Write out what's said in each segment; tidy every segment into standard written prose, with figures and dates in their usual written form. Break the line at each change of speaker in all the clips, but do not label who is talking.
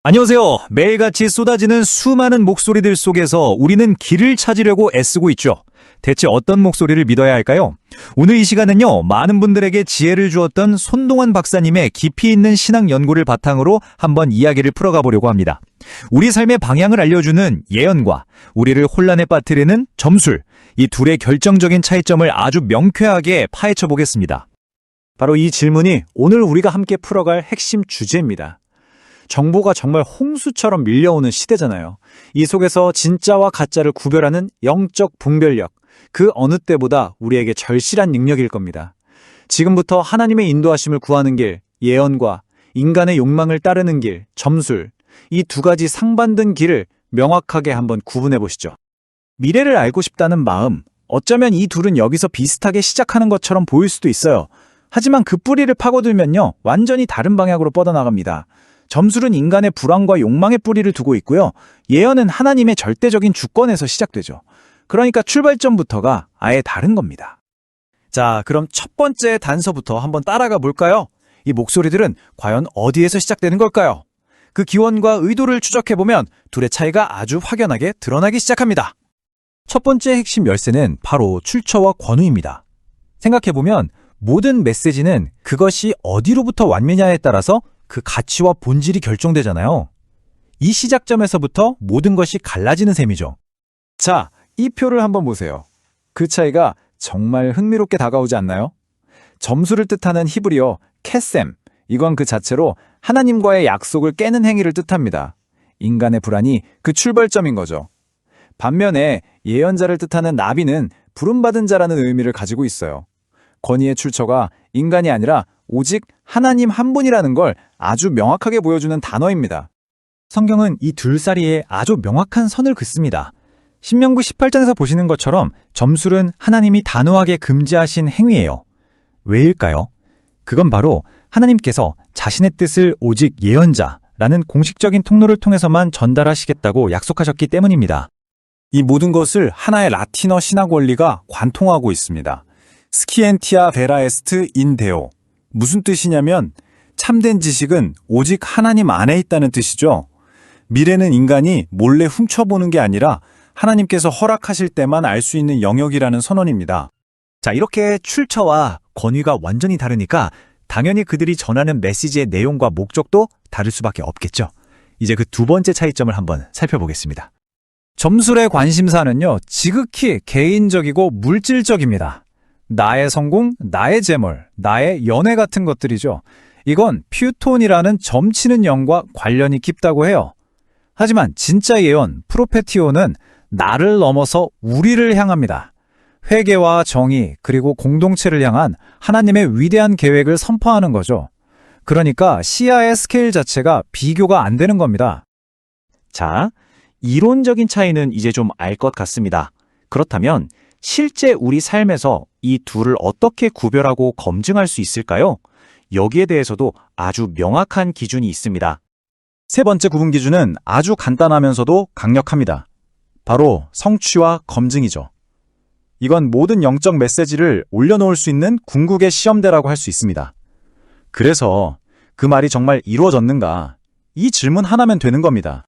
안녕하세요. 매일같이 쏟아지는 수많은 목소리들 속에서 우리는 길을 찾으려고 애쓰고 있죠. 대체 어떤 목소리를 믿어야 할까요? 오늘 이 시간은요, 많은 분들에게 지혜를 주었던 손동환 박사님의 깊이 있는 신앙 연구를 바탕으로 한번 이야기를 풀어가 보려고 합니다. 우리 삶의 방향을 알려주는 예언과 우리를 혼란에 빠뜨리는 점술, 이 둘의 결정적인 차이점을 아주 명쾌하게 파헤쳐 보겠습니다.
바로 이 질문이 오늘 우리가 함께 풀어갈 핵심 주제입니다. 정보가 정말 홍수처럼 밀려오는 시대잖아요. 이 속에서 진짜와 가짜를 구별하는 영적 분별력, 그 어느 때보다 우리에게 절실한 능력일 겁니다. 지금부터 하나님의 인도하심을 구하는 길, 예언과 인간의 욕망을 따르는 길, 점술, 이 두 가지 상반된 길을 명확하게 한번 구분해 보시죠. 미래를 알고 싶다는 마음, 어쩌면 이 둘은 여기서 비슷하게 시작하는 것처럼 보일 수도 있어요. 하지만 그 뿌리를 파고들면요, 완전히 다른 방향으로 뻗어나갑니다. 점술은 인간의 불안과 욕망의 뿌리를 두고 있고요. 예언은 하나님의 절대적인 주권에서 시작되죠. 그러니까 출발점부터가 아예 다른 겁니다. 자, 그럼 첫 번째 단서부터 한번 따라가 볼까요? 이 목소리들은 과연 어디에서 시작되는 걸까요? 그 기원과 의도를 추적해보면 둘의 차이가 아주 확연하게 드러나기 시작합니다. 첫 번째 핵심 열쇠는 바로 출처와 권위입니다. 생각해보면 모든 메시지는 그것이 어디로부터 왔느냐에 따라서 그 가치와 본질이 결정되잖아요. 이 시작점에서부터 모든 것이 갈라지는 셈이죠. 자, 이 표를 한번 보세요. 그 차이가 정말 흥미롭게 다가오지 않나요? 점수를 뜻하는 히브리어 캐셈, 이건 그 자체로 하나님과의 약속을 깨는 행위를 뜻합니다. 인간의 불안이 그 출발점인 거죠. 반면에 예언자를 뜻하는 나비는 부름받은 자라는 의미를 가지고 있어요. 권위의 출처가 인간이 아니라 오직 하나님 한 분이라는 걸 아주 명확하게 보여주는 단어입니다. 성경은 이 둘 사이에 아주 명확한 선을 긋습니다. 신명기 18장에서 보시는 것처럼 점술은 하나님이 단호하게 금지하신 행위예요. 왜일까요? 그건 바로 하나님께서 자신의 뜻을 오직 예언자라는 공식적인 통로를 통해서만 전달하시겠다고 약속하셨기 때문입니다. 이 모든 것을 하나의 라틴어 신학 원리가 관통하고 있습니다. 스키엔티아 베라에스트 인 데오. 무슨 뜻이냐면 참된 지식은 오직 하나님 안에 있다는 뜻이죠. 미래는 인간이 몰래 훔쳐보는 게 아니라 하나님께서 허락하실 때만 알 수 있는 영역이라는 선언입니다. 자, 이렇게 출처와 권위가 완전히 다르니까 당연히 그들이 전하는 메시지의 내용과 목적도 다를 수밖에 없겠죠. 이제 그 두 번째 차이점을 한번 살펴보겠습니다. 점술의 관심사는요, 지극히 개인적이고 물질적입니다. 나의 성공, 나의 재물, 나의 연애 같은 것들이죠. 이건 퓨톤이라는 점치는 영과 관련이 깊다고 해요. 하지만 진짜 예언, 프로페티오는 나를 넘어서 우리를 향합니다. 회개와 정의, 그리고 공동체를 향한 하나님의 위대한 계획을 선포하는 거죠. 그러니까 시야의 스케일 자체가 비교가 안 되는 겁니다.
자, 이론적인 차이는 이제 좀 알 것 같습니다. 그렇다면 실제 우리 삶에서 이 둘을 어떻게 구별하고 검증할 수 있을까요? 여기에 대해서도 아주 명확한 기준이 있습니다.
세 번째 구분 기준은 아주 간단하면서도 강력합니다. 바로 성취와 검증이죠. 이건 모든 영적 메시지를 올려놓을 수 있는 궁극의 시험대라고 할 수 있습니다. 그래서 그 말이 정말 이루어졌는가? 이 질문 하나면 되는 겁니다.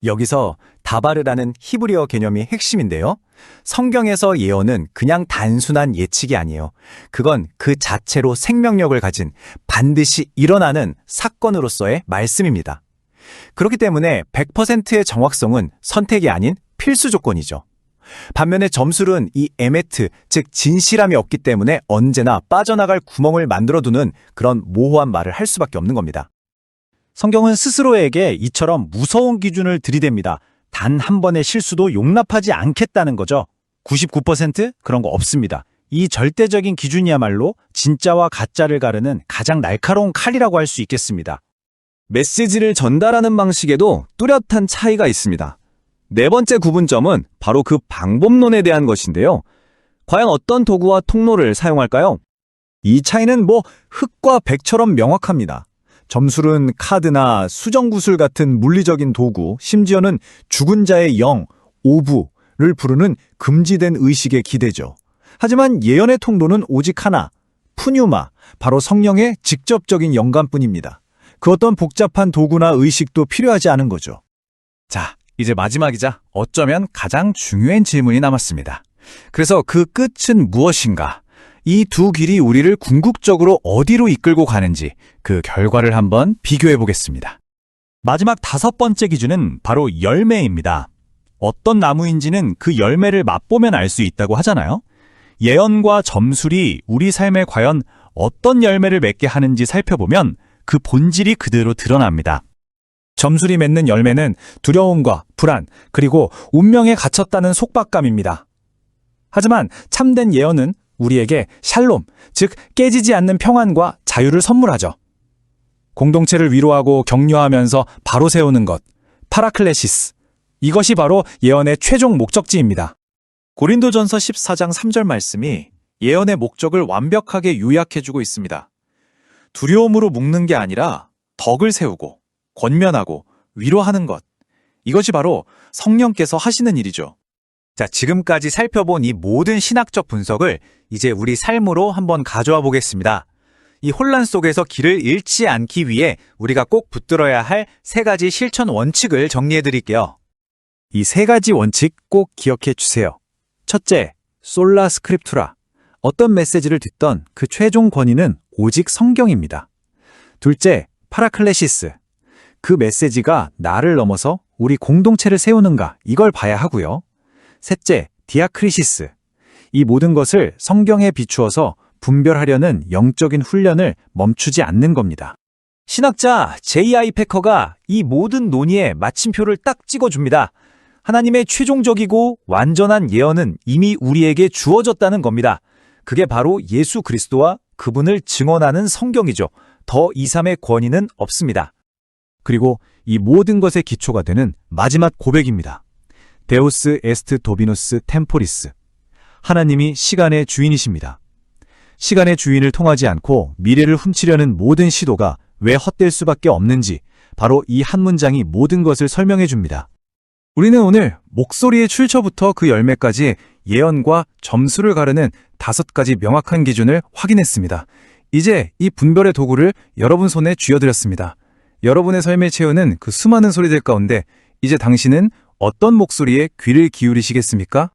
여기서 다바르라는 히브리어 개념이 핵심인데요. 성경에서 예언은 그냥 단순한 예측이 아니에요. 그건 그 자체로 생명력을 가진 반드시 일어나는 사건으로서의 말씀입니다. 그렇기 때문에 100%의 정확성은 선택이 아닌 필수 조건이죠. 반면에 점술은 이 에메트, 즉 진실함이 없기 때문에 언제나 빠져나갈 구멍을 만들어두는 그런 모호한 말을 할 수밖에 없는 겁니다. 성경은 스스로에게 이처럼 무서운 기준을 들이댑니다. 단 한 번의 실수도 용납하지 않겠다는 거죠. 99% 그런 거 없습니다. 이 절대적인 기준이야말로 진짜와 가짜를 가르는 가장 날카로운 칼이라고 할 수 있겠습니다. 메시지를 전달하는 방식에도 뚜렷한 차이가 있습니다. 네 번째 구분점은 바로 그 방법론에 대한 것인데요. 과연 어떤 도구와 통로를 사용할까요? 이 차이는 흑과 백처럼 명확합니다. 점술은 카드나 수정구슬 같은 물리적인 도구, 심지어는 죽은 자의 영, 오부를 부르는 금지된 의식의 기대죠. 하지만 예언의 통로는 오직 하나, 푸뉴마, 바로 성령의 직접적인 영감뿐입니다. 그 어떤 복잡한 도구나 의식도 필요하지 않은 거죠.
자, 이제 마지막이자 어쩌면 가장 중요한 질문이 남았습니다. 그래서 그 끝은 무엇인가? 이 두 길이 우리를 궁극적으로 어디로 이끌고 가는지 그 결과를 한번 비교해 보겠습니다. 마지막 5번째 기준은 바로 열매입니다. 어떤 나무인지는 그 열매를 맛보면 알 수 있다고 하잖아요. 예언과 점술이 우리 삶에 과연 어떤 열매를 맺게 하는지 살펴보면 그 본질이 그대로 드러납니다.
점술이 맺는 열매는 두려움과 불안, 그리고 운명에 갇혔다는 속박감입니다. 하지만 참된 예언은 우리에게 샬롬, 즉 깨지지 않는 평안과 자유를 선물하죠. 공동체를 위로하고 격려하면서 바로 세우는 것, 파라클레시스. 이것이 바로 예언의 최종 목적지입니다.
고린도전서 14장 3절 말씀이 예언의 목적을 완벽하게 요약해주고 있습니다. 두려움으로 묶는 게 아니라 덕을 세우고 권면하고 위로하는 것. 이것이 바로 성령께서 하시는 일이죠.
자, 지금까지 살펴본 이 모든 신학적 분석을 이제 우리 삶으로 한번 가져와 보겠습니다. 이 혼란 속에서 길을 잃지 않기 위해 우리가 꼭 붙들어야 할 3가지 실천 원칙을 정리해 드릴게요.
이 3가지 원칙 꼭 기억해 주세요. 첫째, 솔라 스크립투라. 어떤 메시지를 듣던 그 최종 권위는 오직 성경입니다. 둘째, 파라클레시스. 그 메시지가 나를 넘어서 우리 공동체를 세우는가, 이걸 봐야 하고요. 셋째, 디아크리시스. 이 모든 것을 성경에 비추어서 분별하려는 영적인 훈련을 멈추지 않는 겁니다.
신학자 J.I. 패커가 이 모든 논의에 마침표를 딱 찍어줍니다. 하나님의 최종적이고 완전한 예언은 이미 우리에게 주어졌다는 겁니다. 그게 바로 예수 그리스도와 그분을 증언하는 성경이죠. 더 이상의 권위는 없습니다.
그리고 이 모든 것의 기초가 되는 마지막 고백입니다. 데우스 에스트 도비누스 템포리스. 하나님이 시간의 주인이십니다. 시간의 주인을 통하지 않고 미래를 훔치려는 모든 시도가 왜 헛될 수밖에 없는지 바로 이 한 문장이 모든 것을 설명해 줍니다. 우리는 오늘 목소리의 출처부터 그 열매까지 예언과 점수를 가르는 5가지 명확한 기준을 확인했습니다. 이제 이 분별의 도구를 여러분 손에 쥐어드렸습니다. 여러분의 삶에 채우는 그 수많은 소리들 가운데 이제 당신은 어떤 목소리에 귀를 기울이시겠습니까?